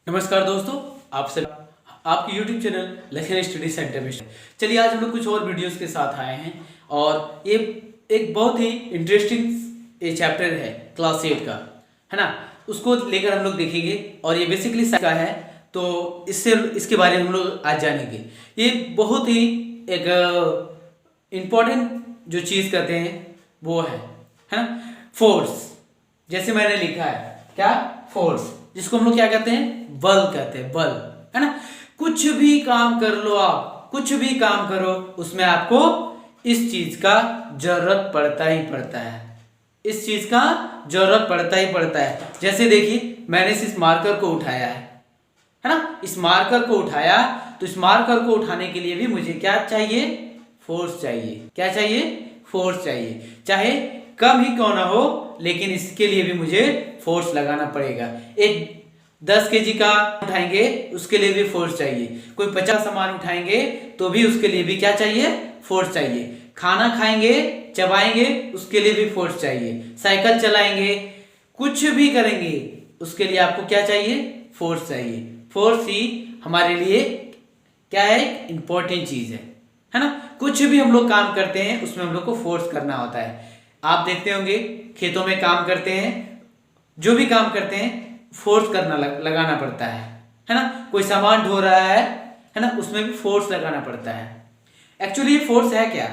नमस्कार दोस्तों, आपसे आपके YouTube channel Lakhan study centre में। चलिए आज हम लोग कुछ और वीडियोस के साथ आए हैं और ये एक बहुत ही इंटरेस्टिंग ये चैप्टर है क्लास 8 का, है ना। उसको लेकर हम लोग देखेंगे और ये बेसिकली का है, तो इसके बारे में हम लोग आज जानेंगे। ये बहुत ही एक इम्पोर्टेंट जो चीज़ कहते हैं वो है ना, फोर्स। जैसे मैंने लिखा है क्या, फोर्स, जिसको हम लोग क्या कहते हैं, बल कहते हैं, बल, है ना। कुछ भी काम कर लो, आप कुछ भी काम करो, उसमें आपको इस चीज का जरूरत पड़ता ही पड़ता है, इस चीज का जरूरत पड़ता ही पड़ता है। जैसे देखिए, मैंने इस मार्कर को उठाया है ना, इस मार्कर को उठाया, तो इस मार्कर को उठाने के लिए भी मुझे क्या चाहिए, फोर्स चाहिए। क्या चाहिए, फोर्स चाहिए। चाहे कम ही क्यों ना हो, लेकिन इसके लिए भी मुझे फोर्स लगाना पड़ेगा। एक 10 kg का उठाएंगे, उसके लिए भी फोर्स चाहिए। कोई 50 सामान उठाएंगे तो भी उसके लिए भी क्या चाहिए, फोर्स चाहिए। खाना खाएंगे, चबाएंगे, उसके लिए भी फोर्स चाहिए। साइकिल चलाएंगे, कुछ भी करेंगे, उसके लिए आपको क्या चाहिए, फोर्स चाहिए। फोर्स ही हमारे लिए क्या है, इंपॉर्टेंट चीज है ना। कुछ भी हम लोग काम करते हैं, उसमें हम लोग को फोर्स करना होता है। आप देखते होंगे, खेतों में काम करते हैं, जो भी काम करते हैं, फोर्स करना लगाना पड़ता है ना। कोई सामान ढो रहा है ना, उसमें भी फोर्स लगाना पड़ता है। एक्चुअली ये फोर्स है क्या,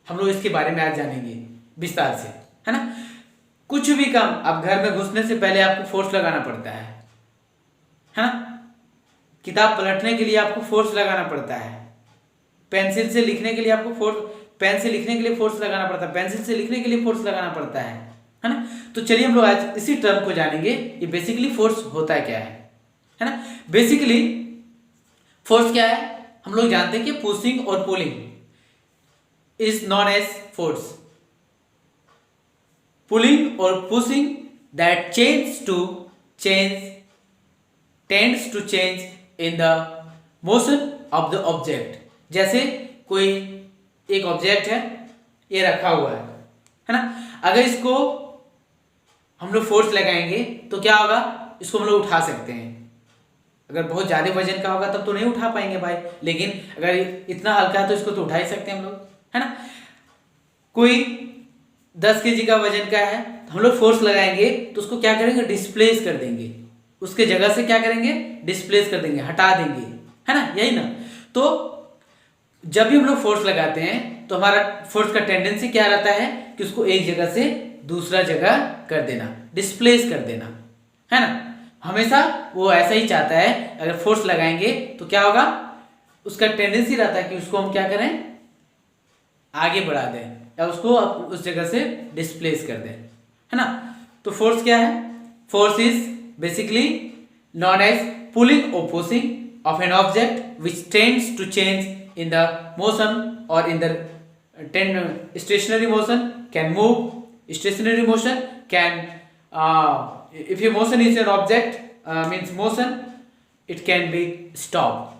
हम लोग इसके बारे में आज जानेंगे विस्तार से, है ना। कुछ भी काम, आप घर में घुसने से पहले आपको फोर्स लगाना पड़ता है ना। किताब पलटने के लिए आपको फोर्स लगाना पड़ता है। पेंसिल से लिखने के लिए आपको पेन से लिखने के लिए फोर्स लगाना पड़ता है, पेंसिल से लिखने के लिए फोर्स लगाना पड़ता है ना। तो चलिए हम लोग आज इसी टर्म को जानेंगे, ये बेसिकली फोर्स होता है क्या है ना। बेसिकली फोर्स क्या है, हम लोग जानते हैं कि पुशिंग और pulling is known as force. Pulling और pushing that tends to change in the motion of the object. जैसे कोई एक ऑब्जेक्ट है, ये रखा हुआ है ना। अगर इसको हम लोग फोर्स लगाएंगे तो क्या होगा, इसको हम लोग उठा सकते हैं। अगर बहुत ज्यादा वजन का होगा तब तो नहीं उठा पाएंगे भाई, लेकिन अगर इतना हल्का है तो इसको तो उठा ही सकते हैं हम लोग, है ना। कोई 10 kg का वजन का है, तो हम लोग फोर्स लगाएंगे तो उसको क्या करेंगे, डिस्प्लेस कर देंगे। उसके जगह से क्या करेंगे, डिस्प्लेस कर देंगे, हटा देंगे, है ना, यही ना। तो जब भी हम लोग फोर्स लगाते हैं तो हमारा फोर्स का टेंडेंसी क्या रहता है कि उसको एक जगह से दूसरा जगह कर देना, डिस्प्लेस कर देना, है ना। हमेशा वो ऐसा ही चाहता है। अगर फोर्स लगाएंगे तो क्या होगा, उसका टेंडेंसी रहता है कि उसको हम क्या करें, आगे बढ़ा दें या उसको उस जगह से डिस्प्लेस कर दें, है ना। तो फोर्स क्या है, force is basically known as pulling और pushing of an object which tends to change in the motion or in the stationary motion can move. Stationary motion can if your motion is an object means motion, it can be stopped.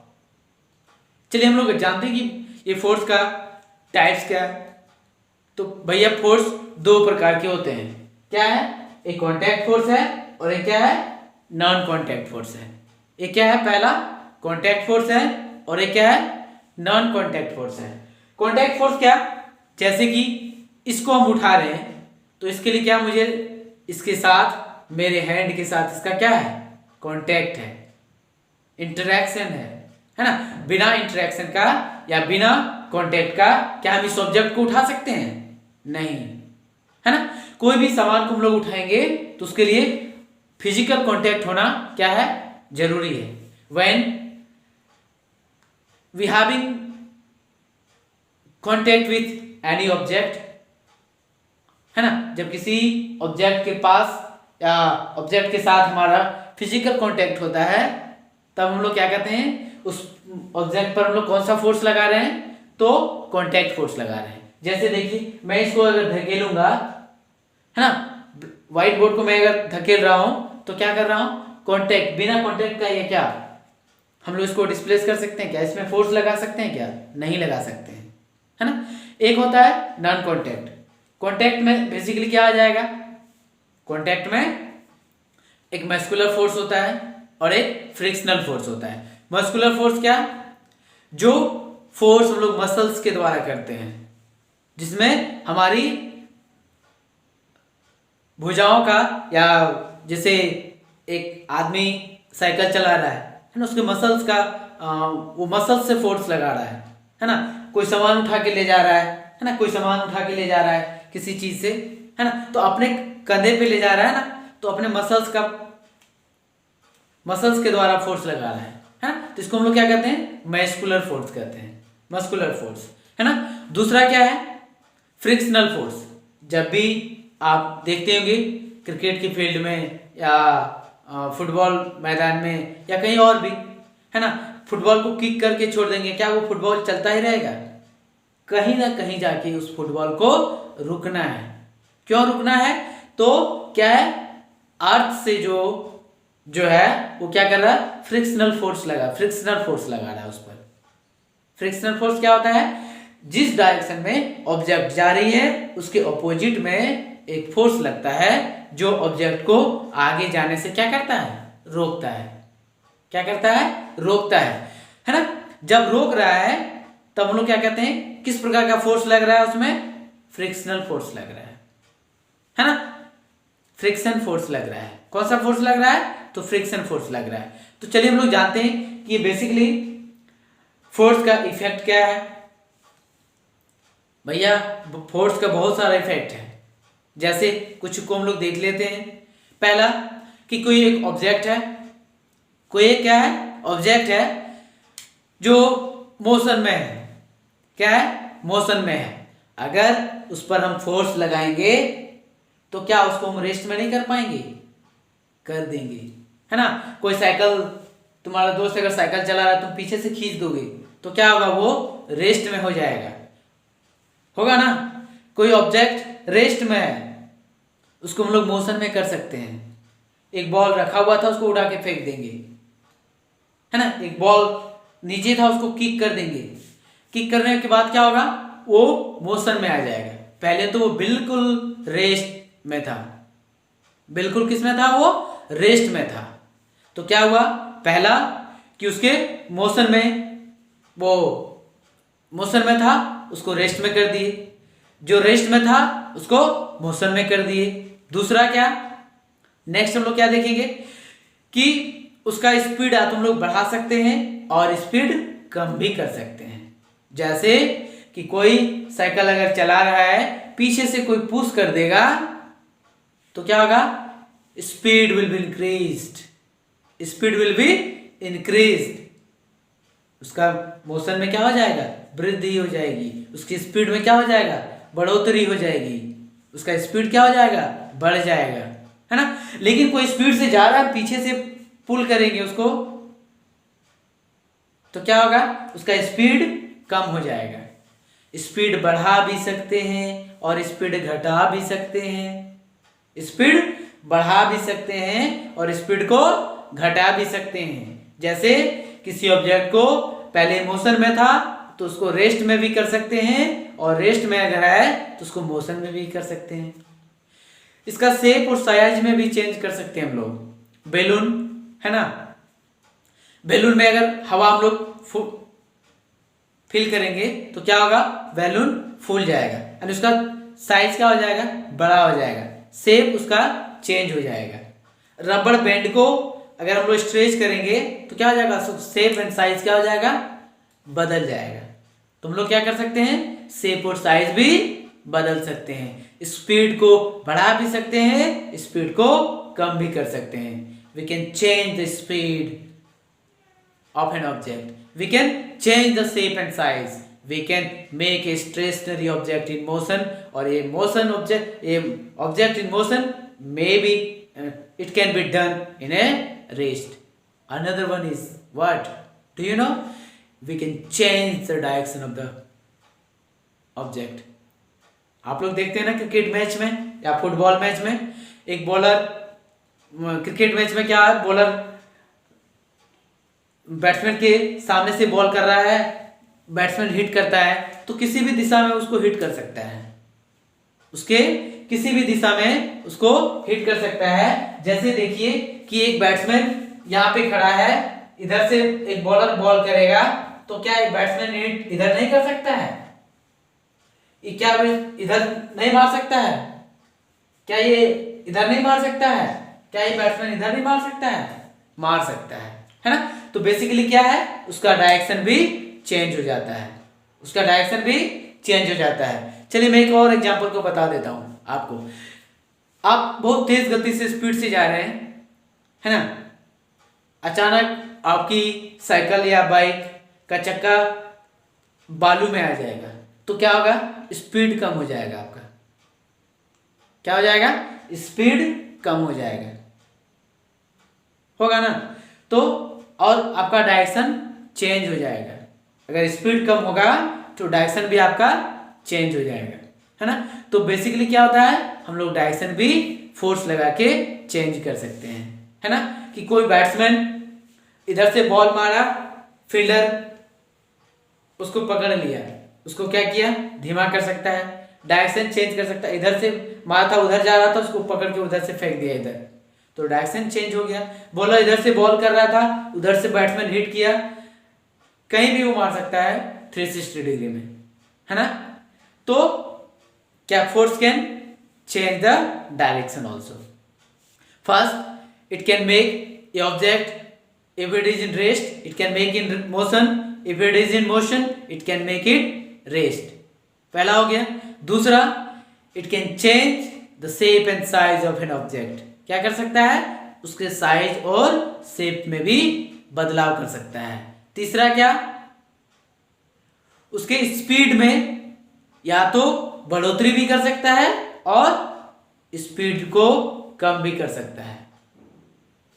चलिए हम लोग जानते हैं कि ये force का types क्या है। तो भैया फोर्स दो प्रकार के होते हैं। क्या है, एक कॉन्टैक्ट फोर्स है और एक क्या है, नॉन कॉन्टैक्ट फोर्स है। एक क्या है, पहला कॉन्टैक्ट फोर्स है और एक क्या है, नॉन कॉन्टैक्ट फोर्स है। कॉन्टैक्ट फोर्स क्या, जैसे कि इसको हम उठा रहे हैं तो इसके लिए क्या, मुझे इसके साथ, मेरे हैंड के साथ इसका क्या है, कॉन्टैक्ट है, इंटरेक्शन है ना। बिना इंटरेक्शन का या बिना कॉन्टैक्ट का क्या हम इस ऑब्जेक्ट को उठा सकते हैं, नहीं, है ना। कोई भी सामान को हम लोग उठाएंगे तो उसके लिए फिजिकल कॉन्टैक्ट होना क्या है, जरूरी है। When we having contact with any object, है ना, जब किसी ऑब्जेक्ट के पास या ऑब्जेक्ट के साथ हमारा फिजिकल कांटेक्ट होता है, तब हम लोग क्या कहते हैं, उस ऑब्जेक्ट पर हम लोग कौन सा फोर्स लगा रहे हैं, तो कांटेक्ट फोर्स लगा रहे हैं। जैसे देखिए, मैं इसको अगर धकेलूंगा, है ना, व्हाइट बोर्ड को मैं अगर धकेल रहा हूं तो क्या कर रहा हूं, कांटेक्ट। बिना कांटेक्ट का ये क्या, हम लोग इसको डिस्प्लेस कर सकते हैं क्या, इसमें फोर्स लगा सकते हैं क्या, नहीं लगा सकते हैं, है ना। एक होता है नॉन कॉन्टैक्ट। कॉन्टैक्ट में बेसिकली क्या आ जाएगा, कॉन्टैक्ट में एक मस्कुलर फोर्स होता है, और एक फ्रिक्शनल फोर्स होता है। मस्कुलर फोर्स क्या? जो फोर्स हम लोग मसल्स के द्वारा करते हैं, जिसमें हमारी भुजाओं का, या जैसे एक आदमी साइकिल चला रहा है ना, उसके मसल्स का वो मसल्स से फोर्स लगा रहा है ना। कोई सामान उठा के ले जा रहा है ना, कोई सामान उठा के ले जा रहा है किसी चीज से, है ना, तो अपने कंधे पे ले जा रहा है ना, तो अपने मसल्स के द्वारा फोर्स लगा रहा है ना। तो इसको हम लोग क्या कहते हैं? मस्कुलर फोर्स कहते हैं, मस्कुलर फोर्स, है ना। दूसरा क्या है? Frictional force. जब भी आप देखते होंगे क्रिकेट की फील्ड में या फुटबॉल मैदान में या कहीं और भी, है ना, फुटबॉल को किक करके छोड़ देंगे, क्या वो फुटबॉल चलता ही रहेगा? कहीं ना कहीं जाके उस फुटबॉल को रुकना है। क्यों रुकना है? तो क्या है, अर्थ से जो है वो क्या कर रहा है? फ्रिक्शनल फोर्स लगा रहा है उस पर। फ्रिक्शनल फोर्स क्या होता है? जिस डायरेक्शन में ऑब्जेक्ट जा रही है उसके ऑपोजिट में एक फोर्स लगता है जो ऑब्जेक्ट को आगे जाने से क्या करता है? रोकता है। क्या करता है? रोकता है ना। जब रोक रहा है तब हम लोग क्या कहते हैं? किस प्रकार का फोर्स लग रहा है उसमें? फ्रिक्शनल फोर्स लग रहा है ना। फ्रिक्शन फोर्स लग रहा है। कौन सा फोर्स लग रहा है? तो फ्रिक्शन फोर्स लग रहा है। तो चलिए हम लोग जानते हैं कि बेसिकली फोर्स का इफेक्ट क्या है। भैया फोर्स का बहुत सारा इफेक्ट है, जैसे कुछ को हम लोग देख लेते हैं। पहला कि कोई एक ऑब्जेक्ट है, कोई एक क्या है? ऑब्जेक्ट है जो मोशन में है। क्या है? मोशन में है। अगर उस पर हम फोर्स लगाएंगे तो क्या उसको हम रेस्ट में नहीं कर पाएंगे? कर देंगे, है ना। कोई साइकिल, तुम्हारा दोस्त अगर साइकिल चला रहा है तुम पीछे से खींच दोगे तो क्या होगा? वो रेस्ट में हो जाएगा, होगा ना। कोई ऑब्जेक्ट रेस्ट में है, उसको हम लोग मोशन में कर सकते हैं। एक बॉल रखा हुआ था, उसको उड़ा के फेंक देंगे, है ना। एक बॉल नीचे था, उसको किक कर देंगे। किक करने के बाद क्या होगा? वो मोशन में आ जाएगा। पहले तो वो बिल्कुल रेस्ट में था। बिल्कुल किस में था? वो रेस्ट में था। तो क्या हुआ? पहला कि उसके मोशन में, वो मोशन में था उसको रेस्ट में कर दिए, जो रेस्ट में था उसको मोशन में कर दिए। दूसरा क्या? नेक्स्ट हम लोग क्या देखेंगे कि उसका स्पीड तुम लोग बढ़ा सकते हैं और स्पीड कम भी कर सकते हैं। जैसे कि कोई साइकिल अगर चला रहा है, पीछे से कोई पुश कर देगा तो क्या होगा? Speed will be increased. Speed will be increased. उसका मोशन में क्या हो जाएगा? वृद्धि हो जाएगी। उसकी स्पीड में क्या हो जाएगा? बढ़ोतरी हो जाएगी। उसका स्पीड क्या हो जाएगा? बढ़ जाएगा, है ना। लेकिन कोई स्पीड से जा रहा है, पीछे से पुल करेंगे उसको तो क्या होगा? उसका स्पीड कम हो जाएगा। स्पीड बढ़ा भी सकते हैं और स्पीड घटा भी सकते हैं। स्पीड बढ़ा भी सकते हैं और स्पीड को घटा भी सकते हैं। जैसे किसी ऑब्जेक्ट को पहले मोशन में था तो उसको रेस्ट में भी कर सकते हैं, और रेस्ट में अगर है तो उसको मोशन में भी कर सकते हैं। इसका शेप और साइज में भी चेंज कर सकते हैं हम लोग। बैलून, है ना, बैलून में अगर हवा हम लोग फिल करेंगे तो क्या होगा? बैलून फूल जाएगा और उसका साइज क्या हो जाएगा? बड़ा हो जाएगा। शेप उसका चेंज हो जाएगा। रबड़ बैंड को अगर हम लोग स्ट्रेच करेंगे तो क्या हो जाएगा? शेप एंड साइज क्या हो जाएगा? बदल जाएगा। तो हम लोग क्या कर सकते हैं? शेप और साइज भी बदल सकते हैं। स्पीड को बढ़ा भी सकते हैं, स्पीड को कम भी कर सकते हैं। We can change the speed of an object. We can change the shape and size. We can make a stationary object in motion, or a object in motion maybe it can be done in a rest. Another one is what? Do you know? We can change the direction of the object. आप लोग देखते हैं ना cricket match में या football match में, एक bowler, cricket match में क्या है, बॉलर बैट्समैन के सामने से बॉल कर रहा है, बैट्समैन हिट करता है तो किसी भी दिशा में उसको हिट कर सकता है। उसके किसी भी दिशा में उसको हिट कर सकता है। जैसे देखिए कि एक बैट्समैन यहाँ पे खड़ा है, इधर से एक बॉलर बॉल करेगा तो क्या एक बैट्समैन हिट इधर नहीं कर सकता है? ये क्या इधर नहीं मार सकता है? क्या ये इधर नहीं मार सकता है? क्या ये बैट्समैन इधर नहीं मार सकता है? मार सकता है ना? तो बेसिकली क्या है, उसका डायरेक्शन भी चेंज हो जाता है, उसका डायरेक्शन भी चेंज हो जाता है। चलिए मैं एक और एग्जांपल को बता देता हूं आपको। आप बहुत तेज गति से स्पीड से जा रहे हैं, है ना, अचानक आपकी साइकिल या बाइक का चक्का बालू में आ जाएगा तो क्या होगा, स्पीड कम हो जाएगा आपका। क्या हो जाएगा? स्पीड कम हो जाएगा, होगा ना? तो और आपका डायरेक्शन चेंज हो जाएगा। अगर स्पीड कम होगा तो डायरेक्शन भी आपका चेंज हो जाएगा, है ना? तो बेसिकली क्या होता है, हम लोग डायरेक्शन भी फोर्स लगा के चेंज कर सकते हैं, है ना? कि कोई बैट्समैन इधर से बॉल मारा, फील्डर उसको पकड़ लिया, उसको क्या किया, धीमा कर सकता है, डायरेक्शन चेंज कर सकता है। इधर से मारा था, उधर जा रहा था, उसको पकड़ के उधर से फेंक दिया इधर, तो डायरेक्शन चेंज हो गया। बॉलर इधर से बॉल कर रहा था, उधर से बैट्समैन हिट किया, कहीं भी वो मार सकता है 360 डिग्री में, है ना? तो क्या force can change the direction also. First it can make a object if it is in rest, it can make in motion, if it is in motion it can make it rest। पहला हो गया। दूसरा, it can change the shape and size of an object। क्या कर सकता है, उसके size और शेप में भी बदलाव कर सकता है। तीसरा क्या, उसके स्पीड में या तो बढ़ोतरी भी कर सकता है और स्पीड को कम भी कर सकता है।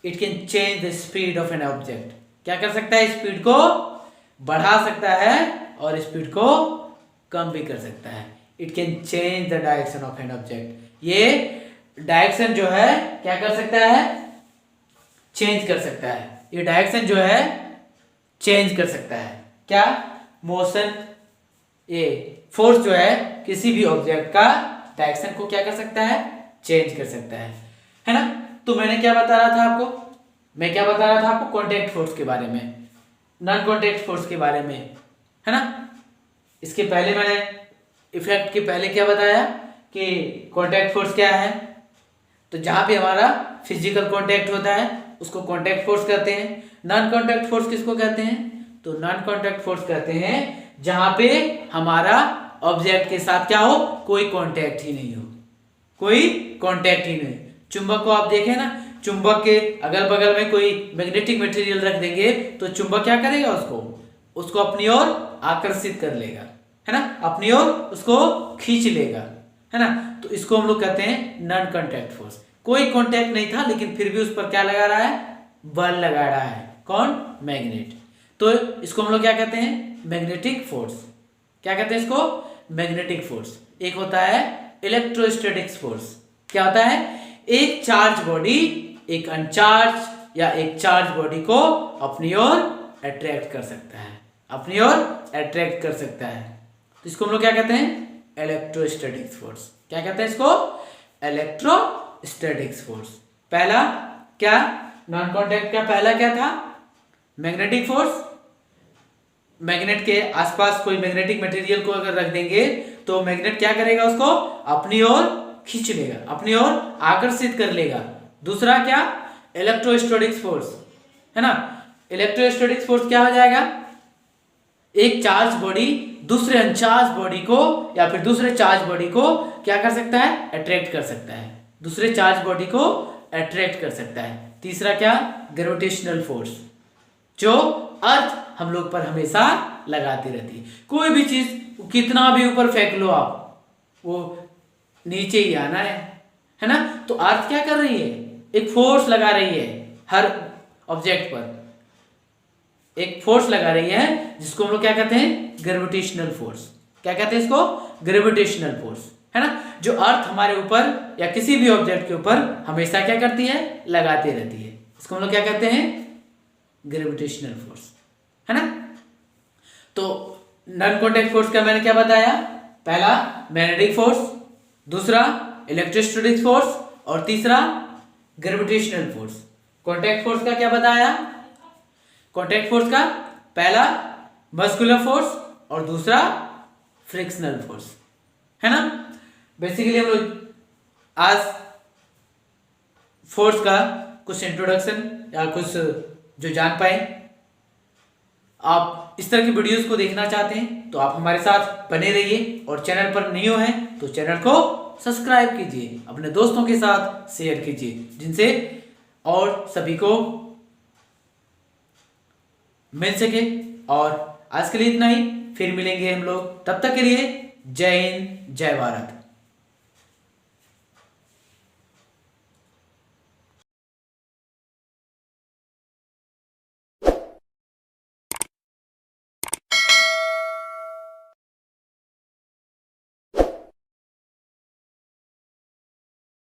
It can change the speed of an object. क्या कर सकता है, स्पीड को बढ़ा सकता है और स्पीड को कम भी कर सकता है। It can change the direction of an object. ये डायरेक्शन जो है क्या कर सकता है, चेंज कर सकता है। ये डायरेक्शन जो है चेंज कर सकता है। क्या, मोशन, ये फोर्स जो है किसी भी ऑब्जेक्ट का डायरेक्शन को क्या कर सकता है, चेंज कर सकता है ना? तो मैंने क्या बता रहा था आपको, मैं क्या बता रहा था आपको, कॉन्टैक्ट फोर्स के बारे में, नॉन कॉन्टैक्ट फोर्स के बारे में, है ना? इसके पहले मैंने इफेक्ट के पहले क्या बताया कि कॉन्टैक्ट फोर्स क्या है। तो जहां पे हमारा फिजिकल कॉन्टैक्ट होता है उसको कॉन्टैक्ट फोर्स कहते हैं। नॉन कॉन्टैक्ट फोर्स किसको कहते हैं, तो नॉन कॉन्टैक्ट फोर्स कहते हैं जहां पे हमारा ऑब्जेक्ट के साथ क्या हो, कोई कॉन्टैक्ट ही नहीं हो, कोई कॉन्टैक्ट ही नहीं। चुंबक को आप देखें ना, चुंबक के अगल बगल में कोई मैग्नेटिक मटेरियल रख देंगे तो चुंबक क्या करेगा, उसको अपनी ओर आकर्षित कर लेगा, है ना, अपनी ओर उसको खींच लेगा, है ना? तो इसको हम लोग कहते हैं नॉन कॉन्टैक्ट फोर्स। कोई कॉन्टैक्ट नहीं था लेकिन फिर भी उस पर क्या लगा रहा है, बल लगा रहा है। कौन, मैग्नेट। तो इसको हम लोग क्या कहते हैं, मैग्नेटिक फोर्स। क्या कहते हैं इसको, मैग्नेटिक फोर्स। एक होता है इलेक्ट्रोस्टैटिक्स फोर्स। क्या होता है, एक चार्ज बॉडी एक अनचार्ज या एक चार्ज बॉडी को अपनी ओर अट्रैक्ट कर सकता है, अपनी ओर अट्रैक्ट कर सकता है। तो इसको हम लोग क्या कहते हैं, इलेक्ट्रोस्टैटिक्स फोर्स। क्या कहते हैं इसको, इलेक्ट्रोस्टैटिक्स फोर्स। पहला क्या, नॉन कॉन्टैक्ट का पहला क्या था, मैग्नेटिक फोर्स। मैग्नेट के आसपास कोई मैग्नेटिक मटेरियल को अगर रख देंगे तो मैग्नेट क्या करेगा, उसको अपनी ओर खींच लेगा, अपनी ओर आकर्षित कर लेगा। दूसरा क्या, इलेक्ट्रोस्टैटिक्स फोर्स, है ना? इलेक्ट्रोस्टैटिक्स फोर्स क्या हो जाएगा, एक चार्ज बॉडी दूसरे अनचार्ज बॉडी को या फिर दूसरे चार्ज बॉडी को क्या कर सकता है, अट्रैक्ट कर सकता है, दूसरे चार्ज बॉडी को अट्रैक्ट कर सकता है। तीसरा क्या, ग्रेविटेशनल फोर्स, जो अर्थ हम लोग पर हमेशा लगाती रहती है। कोई भी चीज कितना भी ऊपर फेंक लो आप, वो नीचे ही आना है ना? तो अर्थ क्या कर रही है, एक फोर्स लगा रही है हर ऑब्जेक्ट पर, एक फोर्स लगा रही है जिसको हम लोग क्या कहते हैं, ग्रेविटेशनल फोर्स। क्या कहते हैं इसको, ग्रेविटेशनल फोर्स, है ना? जो अर्थ हमारे ऊपर या किसी भी ऑब्जेक्ट के ऊपर हमेशा क्या करती है, लगाती रहती है। इसको हम लोग क्या कहते हैं, ग्रेविटेशनल फोर्स, है ना? तो नॉन कॉन्टैक्ट फोर्स का मैंने क्या बताया, पहला मैग्नेटिक फोर्स, दूसरा इलेक्ट्रोस्टैटिक फोर्स और तीसरा ग्रेविटेशनल फोर्स। कॉन्टैक्ट फोर्स का क्या बताया? कॉन्टैक्ट फोर्स का पहला मस्कुलर फोर्स और दूसरा फ्रिक्शनल फोर्स, है ना। बेसिकली हम लोग आज फोर्स का कुछ इंट्रोडक्शन या कुछ जो जान पाए। आप इस तरह की वीडियोस को देखना चाहते हैं तो आप हमारे साथ बने रहिए, और चैनल पर न्यू हैं तो चैनल को सब्सक्राइब कीजिए, अपने दोस्तों के साथ शेयर कीजिए, जिनसे और सभी को मिल सके। और आज के लिए इतना ही, फिर मिलेंगे हम लोग, तब तक के लिए जय हिंद जय भारत।